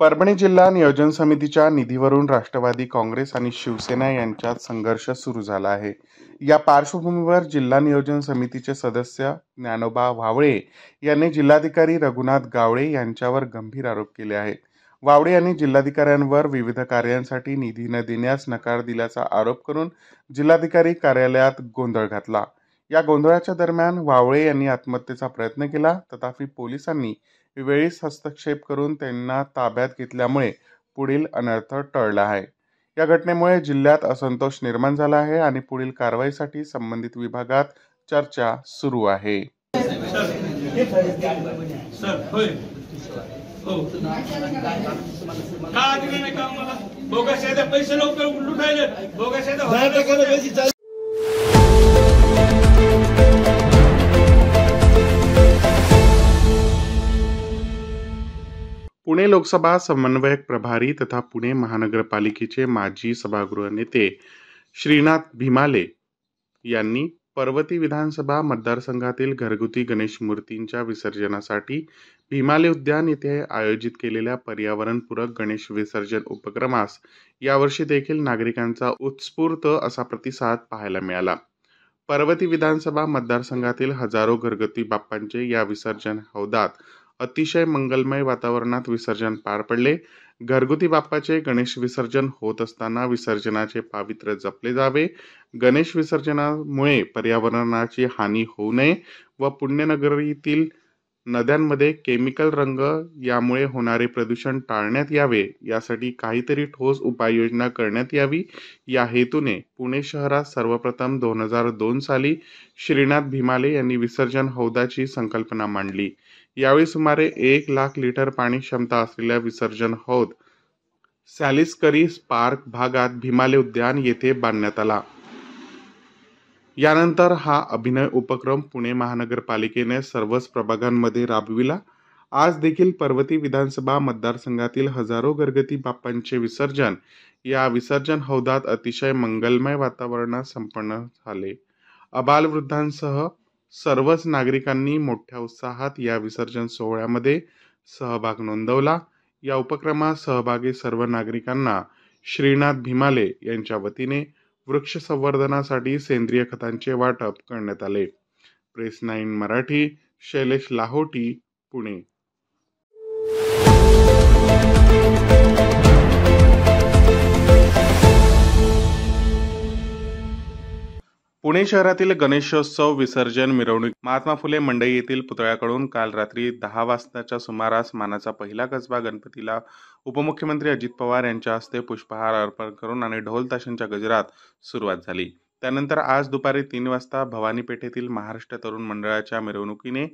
परभणी जिल्हा नियोजन समितीच्या निधीवरून राष्ट्रवादी काँग्रेस आणि शिवसेना यांच्यात संघर्ष सुरू झाला आहे। या पार्श्वभूमीवर जिल्हा नियोजन समितीचे सदस्य ज्ञानोबा वावळे यांनी जिल्हाधिकारी रघुनाथ गावडे यांच्यावर गंभीर आरोप केले आहेत। वावळे यांनी जिल्हाधिकाऱ्यांवर विविध कार्यांसाठी निधी न देण्यास नकार दिल्याचा आरोप करून जिल्हाधिकारी कार्यालयात गोंधळ घातला। या गोंधळाच्या दरम्यान वावळे यांनी आत्महत्येचा प्रयत्न केला, तथापि पोलिसांनी वेळीच हस्तक्षेप करून त्यांना ताब्यात घेतल्यामुळे पुढील अनर्थ टळला आहे। या घटनेमुळे जिल्ह्यात असंतोष निर्माण झाला आहे आणि पुढील कारवाईसाठी संबंधित विभागात चर्चा सुरू आहे। पुणे लोकसभा समन्वयक प्रभारी तथा पुणे महानगरपालिकेचे माजी सभागृह नेते श्रीनाथ भीमाले यांनी पर्वती विधानसभा मतदारसंघातील घरगुती गणेश मूर्तींच्या विसर्जनासाठी भीमाले उद्यान येथे आयोजित केलेल्या पर्यावरणपूरक गणेश विसर्जन उपक्रमास यावर्षी देखील नागरिकांचा उत्स्फूर्त असा प्रतिसाद पाहायला मिळाला। पर्वती विधानसभा मतदारसंघातील हजारो घरगुती बाप्पांचे या विसर्जन हौदात अतिशय मंगलमय वातावरणात विसर्जन पार पडले। घरगुती बाप्पाचे गणेश विसर्जन होत असताना विसर्जनाचे पावित्र्य जपले जावे, गणेश विसर्जनामुळे पर्यावरणाची हानी होऊ नये व पुण्यनगरीतील नद्यांमध्ये केमिकल रंग यामुळे होणारे प्रदूषण टाळण्यात यावे, यासाठी काहीतरी ठोस उपाययोजना करण्यात यावी। या हेतूने पुणे शहरात सर्वप्रथम 2002 साली श्रीनाथ भीमाले यांनी विसर्जन हौदाची संकल्पना मांडली। यावेळी सुमारे 1 लाख लिटर पाणी क्षमता असलेल्या विसर्जन हौद सॅलिसकरी पार्क भागात भीमाले उद्यान येथे बांधण्यात आला। यानंतर हा अभिनव उपक्रम पुणे महानगरपालिकेने सर्वच प्रभागांमध्ये राबविला। आज देखील पर्वती विधानसभा मतदारसंघातील हजारो घरगुती बाप्पांचे विसर्जन या विसर्जन हौदात अतिशय मंगलमय वातावरणात संपन्न झाले। आबालवृद्धांसह सर्वच नागरिकांनी मोठ्या उत्साहात या विसर्जन सोहळ्यामध्ये सहभाग नोंदवला। या उपक्रमात सहभागी सर्व नागरिकांना श्रीनाथ भीमाले यांच्या वतीने वृक्ष संवर्धनासाठी सेंद्रिय खतांचे वाटप करण्यात आले। प्रेस 9 मराठी, शैलेश लाहोटी, पुणे। पुणे शहरातील गणेशोत्सव विसर्जन मिरवणूक महात्मा फुले मंडई येथील पुतळ्याकडून काल रात्री 10 वाजताच्या सुमारास मानाचा पहिला कसबा गणपतीला उपमुख्यमंत्री अजित पवार यांच्या हस्ते पुष्पहार अर्पण करून आणि ढोल ताशांच्या गजरात सुरुवात झाली। त्यानंतर आज दुपारी 3 वाजता भवानी पेठेतील महाराष्ट्र तरुण मंडळाच्या मिरवणुकीने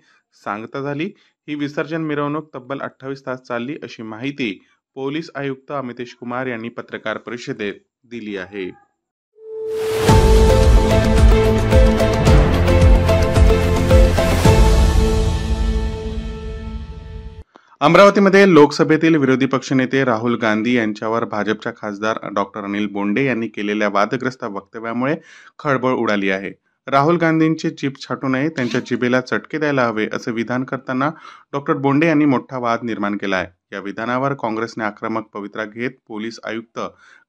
सांगता झाली। ही विसर्जन मिरवणूक तब्बल 28 तास चालली अशी माहिती पोलीस आयुक्त अमितेश कुमार यांनी पत्रकार परिषदेत दिली आहे। अमरावतीमध्ये लोकसभेतील विरोधी पक्षनेते राहुल गांधी यांच्यावर भाजपच्या खासदार डॉक्टर अनिल बोंडे यांनी केलेल्या वादग्रस्त वक्तव्यामुळे खळबळ उडाली आहे। राहुल गांधींची जीभ छाटू नये, त्यांच्या जिभेला चटके द्यायला हवे असे विधान करताना डॉक्टर बोंडे यांनी मोठा वाद निर्माण केला आहे। या विधानावर काँग्रेसने आक्रमक पवित्रा घेत पोलीस आयुक्त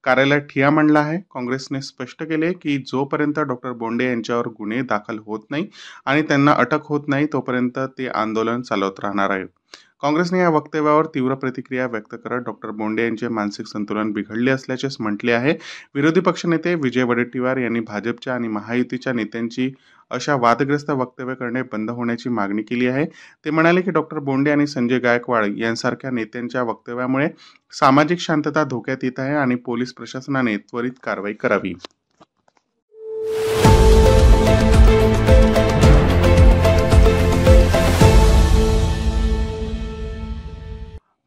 कार्यालयात ठिय्या मांडला आहे। काँग्रेसने स्पष्ट केले की जोपर्यंत डॉक्टर बोंडे यांच्यावर गुन्हे दाखल होत नाही आणि त्यांना अटक होत नाही तोपर्यंत ते आंदोलन चालवत राहणार आहे। काँग्रेसने या वक्तव्यावर तीव्र प्रतिक्रिया व्यक्त करत डॉक्टर बोंडे यांचे मानसिक संतुलन बिघडले असल्याचे म्हटले आहे। विरोधी पक्षनेते विजय वडेट्टीवार यांनी भाजपच्या आणि महायुतीच्या नेत्यांची अशा वादग्रस्त वक्तव्य करणे बंद होण्याची मागणी केली आहे। ते म्हणाले की डॉक्टर बोंडे आणि संजय गायकवाड यांसारख्या नेत्यांच्या वक्तव्यामुळे सामाजिक शांतता धोक्यात येत आहे आणि पोलीस प्रशासनाने त्वरित कारवाई करावी।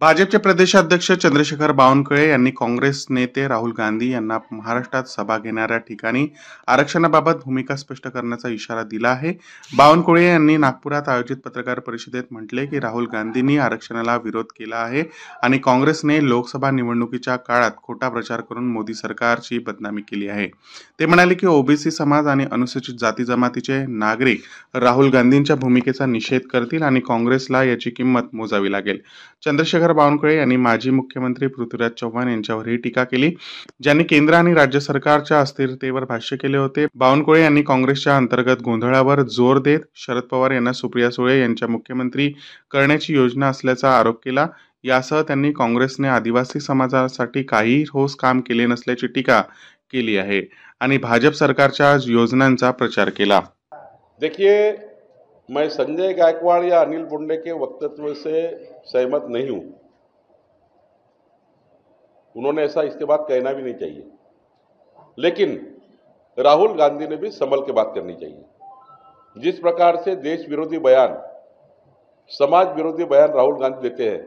भाजपचे प्रदेशाध्यक्ष चंद्रशेखर बावनकुळे यांनी काँग्रेस नेते राहुल गांधी यांना महाराष्ट्रात सभा घेणाऱ्या ठिकाणी आरक्षणाबाबत भूमिका स्पष्ट करण्याचा इशारा दिला आहे। बावनकुळे यांनी नागपुरात आयोजित पत्रकार परिषदेत म्हटले की राहुल गांधींनी आरक्षणाला विरोध केला आहे आणि काँग्रेसने लोकसभा निवडणुकीच्या काळात खोटा प्रचार करून मोदी सरकारची बदनामी केली आहे। ते म्हणाले की ओबीसी समाज आणि अनुसूचित जाती जमातीचे नागरिक राहुल गांधींच्या भूमिकेचा निषेध करतील आणि काँग्रेसला याची किंमत मोजावी लागेल। चंद्रशेखर मुरलीधर बावनकुळे यांनी माजी मुख्यमंत्री पृथ्वीराज चव्हाण यांच्यावरही टीका केली, ज्यांनी केंद्र आणि राज्य सरकारच्या अस्थिरतेवर भाष्य केले होते. बावनकुळे यांनी काँग्रेसच्या अंतर्गत गोंधळावर जोर देत शरद पवार यांना सुप्रिया सुळे यांच्या मुख्यमंत्री करण्याची योजना असल्याचा आरोप केला. यासह त्यांनी काँग्रेसने आदिवासी समाजासाठी काहीही ठोस काम केले नसल्याची टीका केली आहे आणि भाजप सरकारच्या योजनांचा प्रचार केला. देखिए, मैं संजय गायकवाड़ या अनिल बुंडे के वक्तव्य से सहमत नहीं हूं। उन्होंने ऐसा इसके बाद कहना भी नहीं चाहिए, लेकिन राहुल गांधी ने भी संभल के बात करनी चाहिए। जिस प्रकार से देश विरोधी बयान, समाज विरोधी बयान राहुल गांधी देते हैं,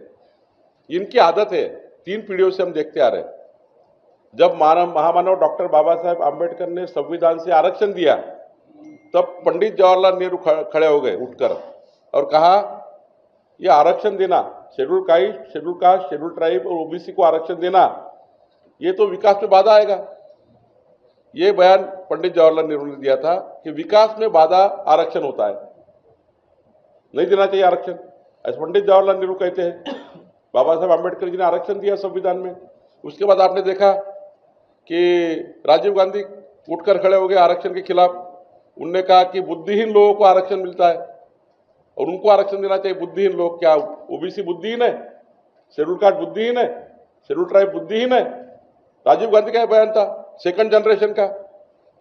इनकी आदत है, 3 पीढ़ियों से हम देखते आ रहे हैं। जब महामानव डॉक्टर बाबा साहेब आम्बेडकर ने संविधान से आरक्षण दिया, तब पंडित जवाहरलाल नेहरू खड़े हो गए उठकर और कहा, यह आरक्षण देना, शेड्यूल कास्ट, शेड्यूल ट्राइब और ओबीसी को आरक्षण देना, ये तो विकास में बाधा आएगा। ये बयान पंडित जवाहरलाल नेहरू ने दिया था कि विकास में बाधा आरक्षण होता है, नहीं देना चाहिए आरक्षण, ऐसे पंडित जवाहरलाल नेहरू कहते हैं। बाबा साहेब आम्बेडकर जी ने आरक्षण दिया संविधान में। उसके बाद आपने देखा कि राजीव गांधी उठकर खड़े हो गए आरक्षण के खिलाफ। उनने कहा कि बुद्धिहीन लोगों को आरक्षण मिलता है और उनको आरक्षण देना चाहिए। बुद्धिहीन लोग क्या ओबीसी बुद्धिहीन है? शेड्यूल कास्ट बुद्धिहीन है? शेड्यूल ट्राइब बुद्धिहीन है? राजीव गांधी का बयान था, 2nd जनरेशन का।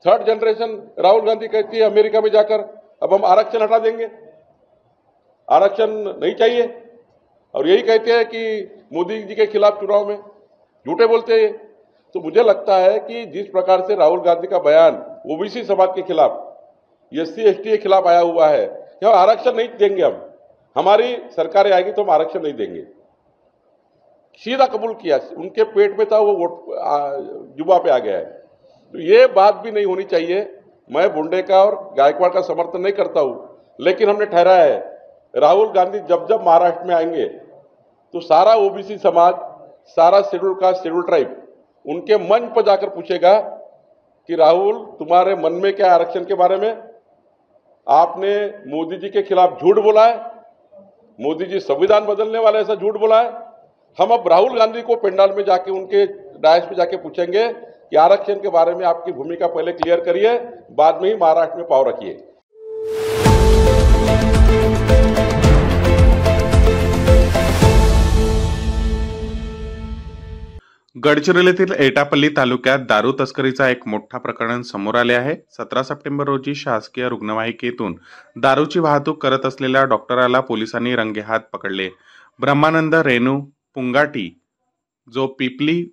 3rd जनरेशन राहुल गांधी कहती है अमेरिका में जाकर अब हम आरक्षण हटा देंगे, आरक्षण नहीं चाहिए, और यही कहते हैं कि मोदी जी के खिलाफ चुनाव में झूठे बोलते हैं। तो मुझे लगता है कि जिस प्रकार से राहुल गांधी का बयान ओबीसी समाज के खिलाफ, एससी एसटी के खिलाफ आया हुआ है कि हम आरक्षण नहीं देंगे, हम हमारी सरकारें आएगी तो हम आरक्षण नहीं देंगे, सीधा कबूल किया। उनके पेट में था, वो वोट जुबा पे आ गया है। तो ये बात भी नहीं होनी चाहिए। मैं बुंडे का और गायकवाड़ का समर्थन नहीं करता हूं, लेकिन हमने ठहराया है राहुल गांधी जब जब महाराष्ट्र में आएंगे तो सारा ओबीसी समाज, सारा शेड्यूल कास्ट, शेड्यूल ट्राइब उनके मंच पर जाकर पूछेगा कि राहुल, तुम्हारे मन में क्या आरक्षण के बारे में? आपने मोदी जी के खिलाफ झूठ बोला है, मोदी जी संविधान बदलने वाले ऐसा झूठ बोला है। हम अब राहुल गांधी को पंडाल में जाके, उनके डायस पे जाके पूछेंगे कि आरक्षण के बारे में आपकी भूमिका पहले क्लियर करिए, बाद में ही महाराष्ट्र में पाव रखिए। गडचिरोलीतील एटापल्ली तालुक्यात दारू तस्करीचा एक मोठा प्रकरण समोर आले आहे. 17 सप्टेंबर रोजी शासकीय रुग्णवाहिकेतून दारूची वाहतूक करत असलेल्या डॉक्टराला पोलिसांनी रंगेहात पकडले. ब्रह्मानंद रेणू पुंगाटी, जो पिपली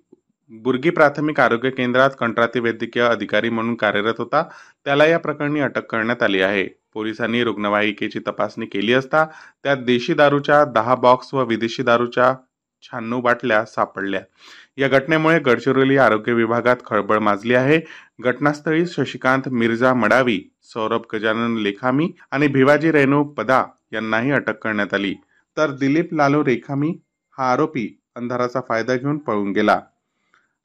बुर्गी प्राथमिक आरोग्य केंद्रात कंत्राटी वैद्यकीय अधिकारी म्हणून कार्यरत होता, त्याला या प्रकरणी अटक करण्यात आली आहे. पोलिसांनी रुग्णवाहिकेची तपासणी केली असता त्यात देशी दारूच्या 10 बॉक्स व विदेशी दारूच्या 96 बाटल्या सापडल्या. या घटनेमुळे गडचिरोली आरोग्य विभागात खळबळ माजली आहे. घटनास्थळी शशिकांत मिर्झा मडावी, सौरभ गजानन लेखामी आणि भिवाजी रेणू पदा यांनाही अटक करण्यात आली. तर दिलीप लालू रेखामी हा आरोपी अंधाराचा फायदा घेऊन पळून गेला.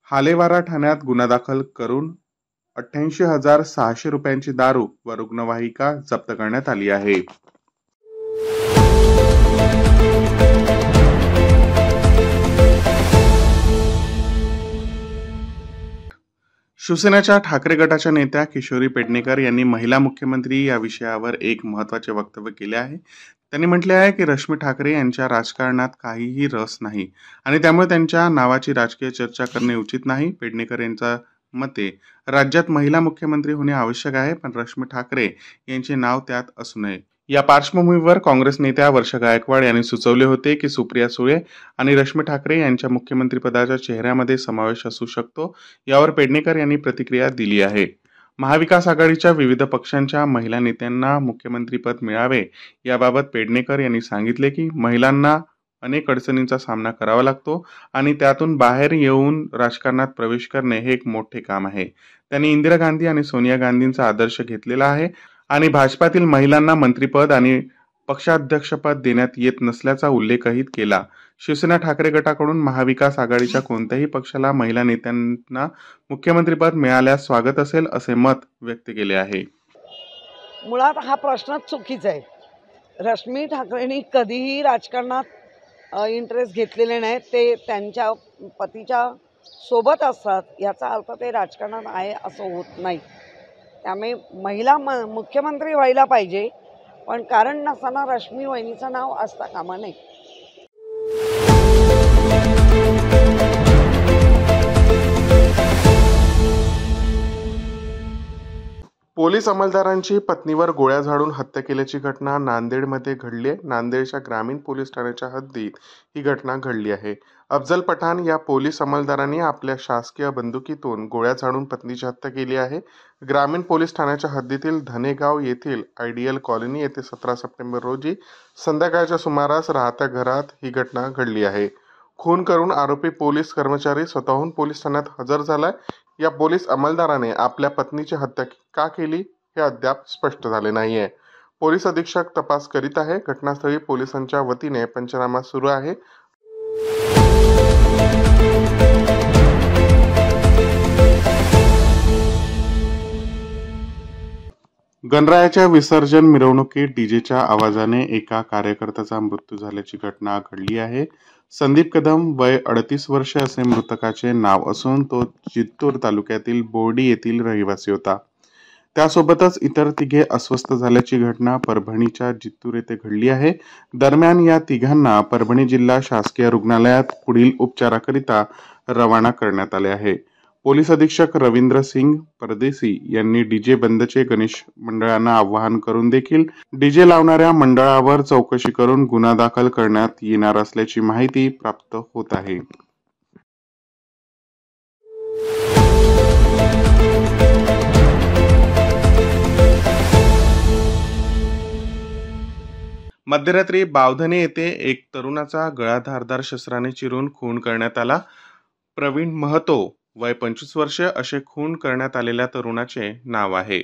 हालेवारा ठाण्यात गुन्हा दाखल करून 88,600 रुपयांची दारू व रुग्णवाहिका जप्त करण्यात आली आहे. शिवसेनेच्या ठाकरे गटाच्या नेत्या किशोरी पेडणेकर यांनी महिला मुख्यमंत्री या विषयावर एक महत्त्वाचे वक्तव्य केले आहे. त्यांनी म्हटले आहे की रश्मी ठाकरे यांच्या राजकारणात काहीही रस नाही आणि त्यामुळे त्यांच्या नावाची राजकीय चर्चा करणे उचित नाही. पेडणेकर यांच्या मते राज्यात महिला मुख्यमंत्री होणे आवश्यक आहे, पण रश्मी ठाकरे यांचे नाव त्यात असू नये. या पार्श्वभूमीवर काँग्रेस नेत्या वर्षा गायकवाड यांनी सुचवले होते की सुप्रिया सुळे आणि रश्मी ठाकरे यांच्या मुख्यमंत्रीपदाच्या चेहऱ्यामध्ये समावेश असू शकतो. यावर पेडणेकर यांनी प्रतिक्रिया दिली आहे. महाविकास आघाडीच्या विविध पक्षांच्या महिला नेत्यांना मुख्यमंत्रीपद मिळावे याबाबत पेडणेकर यांनी सांगितले की महिलांना अनेक अडचणींचा सामना करावा लागतो आणि त्यातून बाहेर येऊन राजकारणात प्रवेश करणे हे एक मोठे काम आहे. त्यांनी इंदिरा गांधी आणि सोनिया गांधींचा आदर्श घेतलेला आहे आणि भाजपातील महिलांना मंत्रीपद आणि पक्षाध्यक्षपद देण्यात येत नसल्याचा उल्लेखही केला. शिवसेना ठाकरे गटाकडून महाविकास आघाडीच्या कोणत्याही पक्षाला महिला नेत्यांना मुख्यमंत्रीपद मिळाल्यास स्वागत असेल असे मत व्यक्त केले आहे. मुळात हा प्रश्नच चुकीचा आहे. रश्मी ठाकरेंनी कधीही राजकारणात इंटरेस्ट घेतलेले नाहीत, ते त्यांच्या पतीच्या सोबत असतात, याचा अर्थ ते राजकारणात आहे असं होत नाही. त्यामुळे महिला मुख्यमंत्री व्हायला पाहिजे, पण कारण नसताना रश्मी वहिनीचं नाव असता कामा नये. पोलीस अंमलदारांची पत्नीवर गोळ्या झाडून हत्या केल्याची घटना नांदेडमध्ये घडली आहे. नांदेडच्या ग्रामीण पोलीस ठाण्याच्या हद्दीत ही घटना घडली आहे. अफजल पठाण या पोलीस अंमलदारांनी आपल्या शासकीय बंदुकीतून गोळ्या झाडून पत्नीची हत्या केली आहे. ग्रामीण पोलीस ठाण्याच्या हद्दीतील धनेगाव येथील आयडियल कॉलनी येथे 17 सप्टेंबर रोजी संध्याकाळच्या सुमारास राहत्या घरात ही घटना घडली आहे. खून करून आरोपी पोलीस कर्मचारी स्वतःहून पोलीस ठाण्यात हजर झालाय. या पोलीस अंमलदाराने आपल्या पत्नीची हत्या का केली हे अद्याप स्पष्ट झाले नाहीये. पोलीस अधीक्षक तपास करीत आहे. घटनास्थळी पोलिसांच्या वतीने पंचनामा सुरू आहे. गणरायाच्या विसर्जन मिरवणुकीत डीजेच्या आवाजाने एका कार्यकर्त्याचा मृत्यू झाल्याची घटना घडली आहे. संदीप कदम वय 38 वर्ष असे मृतकाचे नाव असून तो जिंतूर तालुक्यातील बोर्डी येथील रहिवासी होता. त्यासोबतच इतर तिघे अस्वस्थ झाल्याची घटना परभणीच्या जिंतूर येथे घडली आहे. दरम्यान या तिघांना परभणी जिल्हा शासकीय रुग्णालयात पुढील उपचाराकरिता रवाना करण्यात आले आहे. पोलीस अधीक्षक रवींद्र सिंग परदेसी यांनी डीजे बंदचे गणेश मंडळांना आवाहन करून देखील डीजे लावणाऱ्या मंडळावर चौकशी करून गुन्हा दाखल करण्यात येणार असल्याची माहिती प्राप्त होत आहे. मध्यरात्री बावधने येथे एक तरुणाचा गळा धारदार शस्त्राने चिरून खून करण्यात आला. प्रवीण महतो वय 25 वर्ष असे खून करण्यात आलेल्या तरुणाचे नाव आहे.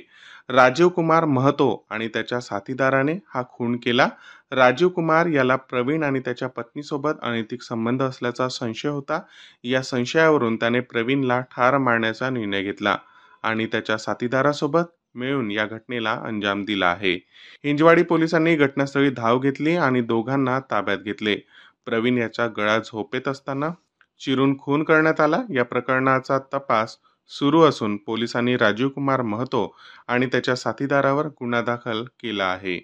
राजीव कुमार महतो आणि त्याच्या साथीदाराने हा खून केला. राजीव कुमार याला प्रवीण आणि त्याच्या पत्नीसोबत अनैतिक संबंध असल्याचा संशय होता. या संशयावरून त्याने प्रवीणला ठार मारण्याचा निर्णय घेतला आणि त्याच्या साथीदारासोबत मिळून या घटनेला अंजाम दिला आहे. हिंजवाडी पोलिसांनी घटनास्थळी धाव घेतली आणि दोघांना ताब्यात घेतले. प्रवीण याचा गळा झोपेत असताना चिरून खून करण्यात आला. या प्रकरणाचा तपास सुरू असून पोलिसांनी राजीव कुमार महतो आणि त्याच्या साथीदारावर गुन्हा दाखल केला आहे.